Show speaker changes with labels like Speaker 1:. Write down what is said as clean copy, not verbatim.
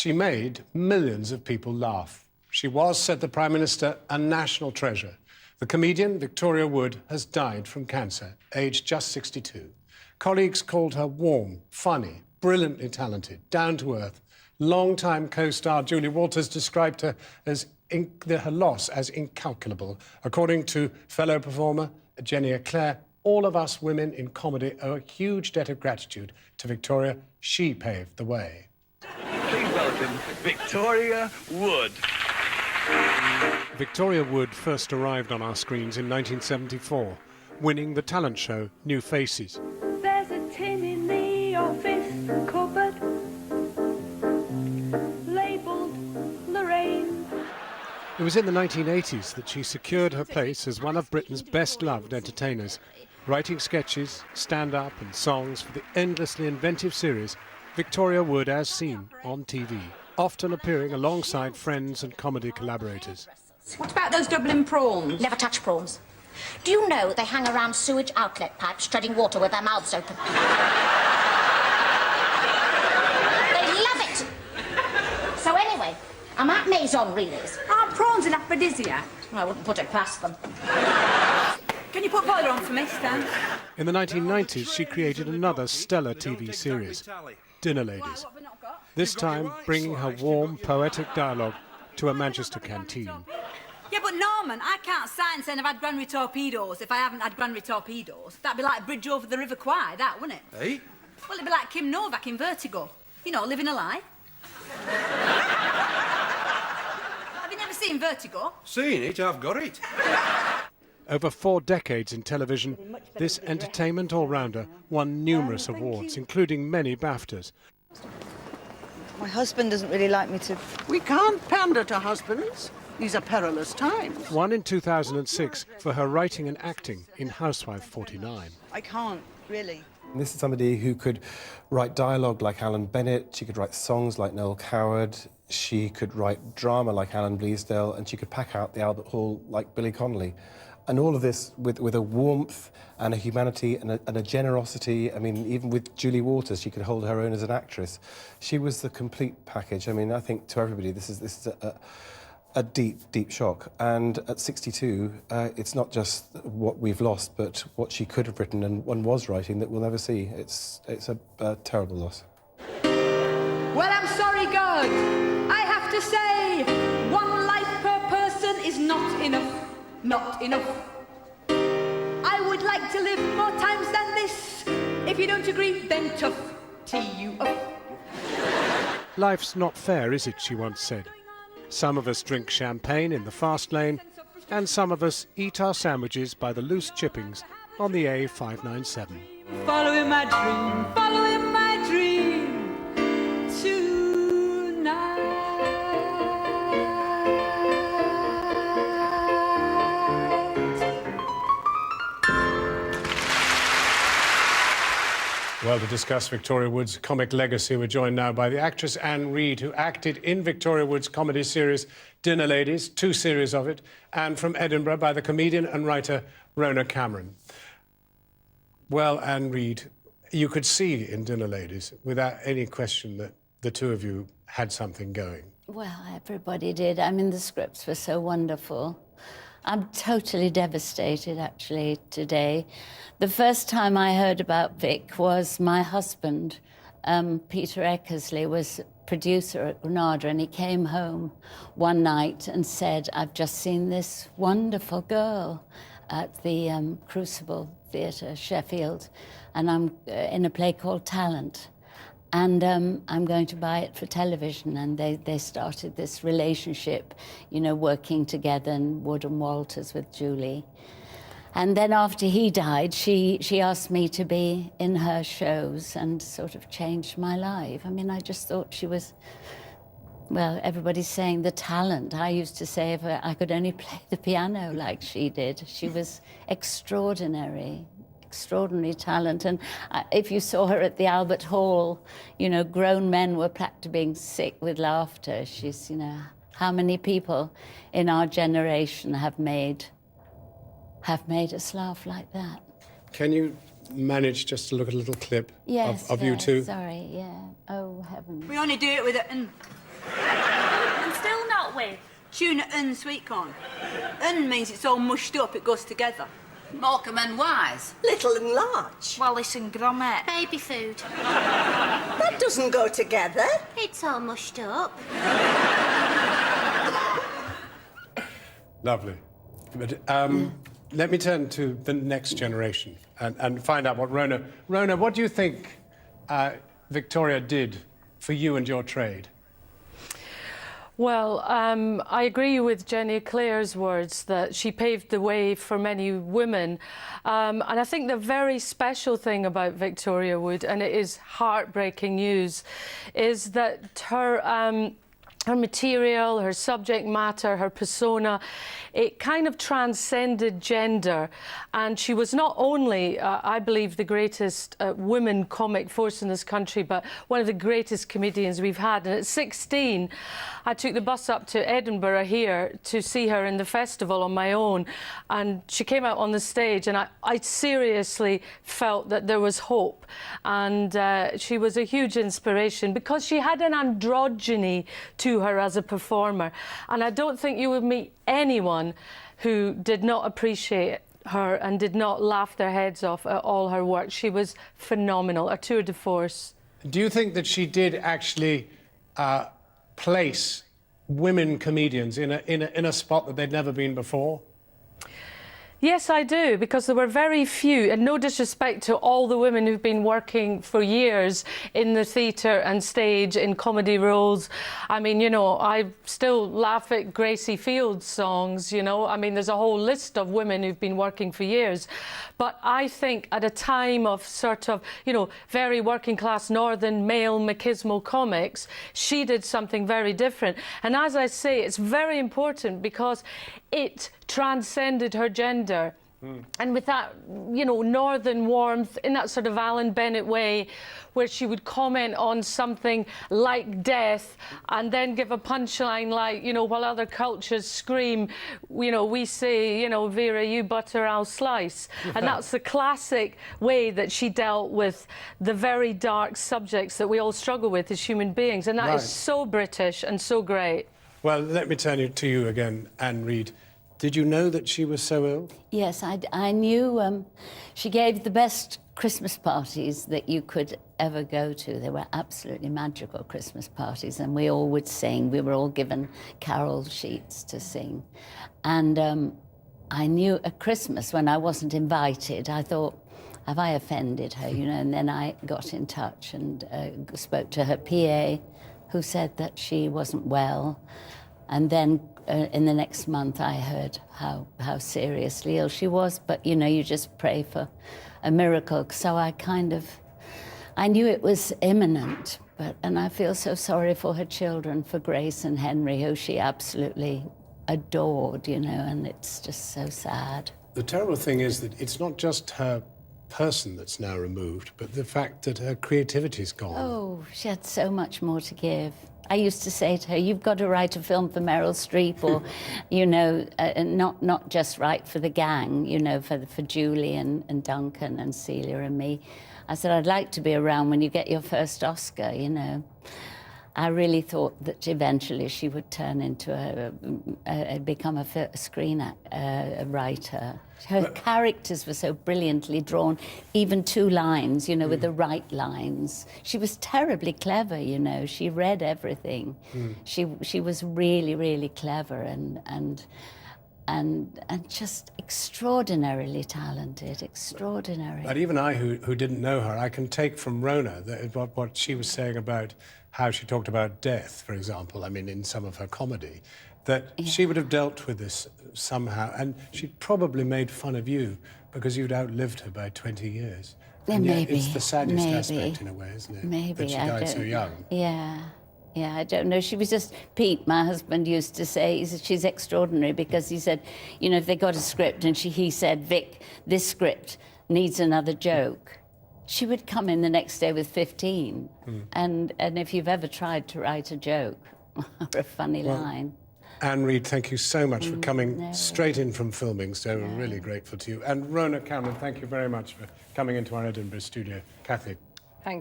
Speaker 1: She made millions of people laugh. She was, said the Prime Minister, a national treasure. The comedian Victoria Wood has died from cancer, aged just 62. Colleagues called her warm, funny, brilliantly talented, down-to-earth. Long-time co-star Julie Walters described her as her loss as incalculable. According to fellow performer Jenny Eclair, all of us women in comedy owe a huge debt of gratitude to Victoria. She paved the way.
Speaker 2: Please welcome Victoria Wood.
Speaker 1: Victoria Wood first arrived on our screens in 1974, winning the talent show New Faces.
Speaker 3: There's a tin in the office cupboard labelled Lorraine.
Speaker 1: It was in the 1980s that she secured her place as one of Britain's best-loved entertainers, writing sketches, stand-up and songs for the endlessly inventive series Victoria Wood as Seen on TV, often appearing alongside friends and comedy collaborators.
Speaker 4: What about those Dublin prawns?
Speaker 5: Never touch prawns. Do you know they hang around sewage outlet pipes, treading water with their mouths open? They love it! So anyway, I'm at Maison Relays.
Speaker 4: Aren't prawns an aphrodisiac?
Speaker 5: I wouldn't put it past them.
Speaker 4: Can you put boiler on for me, Stan?
Speaker 1: In the 1990s, she created another stellar TV series, Dinner Ladies, this time bringing her warm, poetic dialogue to a Manchester canteen.
Speaker 4: Yeah, but Norman, I can't sign saying I've had Granary torpedoes if I haven't had Granary torpedoes. That'd be like a bridge over the River Kwai, that, wouldn't it?
Speaker 2: Hey?
Speaker 4: Well, it'd be like Kim Novak in Vertigo. You know, living a lie. Have you never seen Vertigo?
Speaker 2: Seen it, I've got it.
Speaker 1: Over 4 decades in television, this entertainment all-rounder won numerous awards, including many BAFTAs.
Speaker 6: My husband doesn't really like me to...
Speaker 7: We can't pander to husbands. These are perilous times.
Speaker 1: One in 2006 for her writing and acting in Housewife 49.
Speaker 6: I can't, really.
Speaker 8: This is somebody who could write dialogue like Alan Bennett, she could write songs like Noel Coward, she could write drama like Alan Bleasdale, and she could pack out the Albert Hall like Billy Connolly. And all of this with a warmth and a humanity and a generosity. I mean, even with Julie Walters, she could hold her own as an actress. She was the complete package. I mean, I think to everybody, this is a deep, deep shock. And at 62, it's not just what we've lost, but what she could have written and was writing that we'll never see. It's a terrible loss.
Speaker 4: Well, I'm sorry, God. I have to say, one life per person is not enough. Not enough. I would like to live more times than this. If you don't agree, then tough. Tee you up.
Speaker 1: Life's not fair, is it, she once said. Some of us drink champagne in the fast lane, and some of us eat our sandwiches by the loose chippings on the A597.
Speaker 4: Following my dream, following my dream tonight.
Speaker 1: Well, to discuss Victoria Wood's comic legacy, we're joined now by the actress Anne Reid, who acted in Victoria Wood's comedy series Dinner Ladies, 2 series of it, and from Edinburgh by the comedian and writer Rhona Cameron. Well, Anne Reid, you could see in Dinner Ladies, without any question, that the two of you had something going.
Speaker 9: Well, everybody did. I mean, the scripts were so wonderful. I'm totally devastated, actually, today. The first time I heard about Vic was my husband, Peter Eckersley, was producer at Granada, and he came home one night and said, I've just seen this wonderful girl at the Crucible Theatre, Sheffield, and I'm in a play called Talent. And I'm going to buy it for television. And they started this relationship, you know, working together, and Wood and Walters with Julie. And then after he died, she asked me to be in her shows and sort of changed my life. I mean, I just thought she was, well, everybody's saying the talent. I used to say if I could only play the piano like she did. She was extraordinary. Extraordinary talent, and if you saw her at the Albert Hall, you know, grown men were practically being sick with laughter. She's, you know, how many people in our generation have made us laugh like that?
Speaker 1: Can you manage just to look at a little clip
Speaker 9: yes,
Speaker 1: of you two?
Speaker 9: Sorry, yeah. Oh, heaven.
Speaker 4: We only do it with it, and
Speaker 3: I'm still not with.
Speaker 4: Tuna and sweet corn. Un means it's all mushed up, it goes together.
Speaker 5: Morecambe and Wise.
Speaker 7: Little and large.
Speaker 3: Wallace and Gromit.
Speaker 10: Baby food.
Speaker 7: That doesn't go together.
Speaker 10: It's all mushed up.
Speaker 1: Lovely. But let me turn to the next generation and find out what Rhona... Rhona, what do you think Victoria did for you and your trade?
Speaker 11: Well, I agree with Jenny Clare's words that she paved the way for many women. And I think the very special thing about Victoria Wood, and it is heartbreaking news, is that her material, her subject matter, her persona, it kind of transcended gender. And she was not only, I believe, the greatest women comic force in this country, but one of the greatest comedians we've had. And at 16, I took the bus up to Edinburgh here to see her in the festival on my own. And she came out on the stage, and I seriously felt that there was hope. And she was a huge inspiration because she had an androgyny to her as a performer. And I don't think you would meet anyone who did not appreciate her and did not laugh their heads off at all her work. She was phenomenal, a tour de force.
Speaker 1: Do you think that she did actually place women comedians in a spot that they'd never been before?
Speaker 11: Yes, I do, because there were very few, and no disrespect to all the women who've been working for years in the theatre and stage in comedy roles. I mean, you know, I still laugh at Gracie Field's songs, you know. I mean, there's a whole list of women who've been working for years. But I think at a time of sort of, you know, very working class northern male machismo comics, she did something very different. And as I say, it's very important because it transcended her gender. And with that, you know, northern warmth, in that sort of Alan Bennett way, where she would comment on something like death and then give a punchline like, you know, while other cultures scream, you know, we say, you know, Vera, you butter, I'll slice. And that's the classic way that she dealt with the very dark subjects that we all struggle with as human beings. And that is so British and so great.
Speaker 1: Well, let me turn to you again, Anne Reid. Did you know that she was so ill?
Speaker 9: Yes, I knew. She gave the best Christmas parties that you could ever go to. They were absolutely magical Christmas parties, and we all would sing. We were all given carol sheets to sing. And I knew at Christmas, when I wasn't invited, I thought, have I offended her, you know? And then I got in touch and spoke to her PA, who said that she wasn't well. And then in the next month, I heard how seriously ill she was. But, you know, you just pray for a miracle. So I knew it was imminent. And I feel so sorry for her children, for Grace and Henry, who she absolutely adored, you know, and it's just so sad.
Speaker 1: The terrible thing is that it's not just her person that's now removed, but the fact that her creativity's gone.
Speaker 9: Oh, she had so much more to give. I used to say to her, you've got to write a film for Meryl Streep, or, you know, not just write for the gang, you know, for Julie and Duncan and Celia and me. I said, I'd like to be around when you get your first Oscar, you know. I really thought that eventually she would turn into become a writer. Her characters were so brilliantly drawn, even 2 lines, you know, with the right lines. She was terribly clever, you know. She read everything. She was really, really clever and just extraordinarily talented, extraordinary.
Speaker 1: But even I, who didn't know her, I can take from Rhona what she was saying about how she talked about death, for example, I mean, in some of her comedy, that she would have dealt with this somehow, and she'd probably made fun of you because you'd outlived her by 20 years. And
Speaker 9: maybe.
Speaker 1: It's the saddest aspect, in a way, isn't it?
Speaker 9: Maybe.
Speaker 1: That she died so young.
Speaker 9: Yeah. Yeah, I don't know. She was just... Pete, my husband, used to say, he said, she's extraordinary, because he said, you know, if they got a script and he said, Vic, this script needs another joke, she would come in the next day with 15. And if you've ever tried to write a joke or a funny line...
Speaker 1: Anne Reid, thank you so much for coming straight in from filming, so we're really grateful to you. And Rhona Cameron, thank you very much for coming into our Edinburgh studio. Kathy.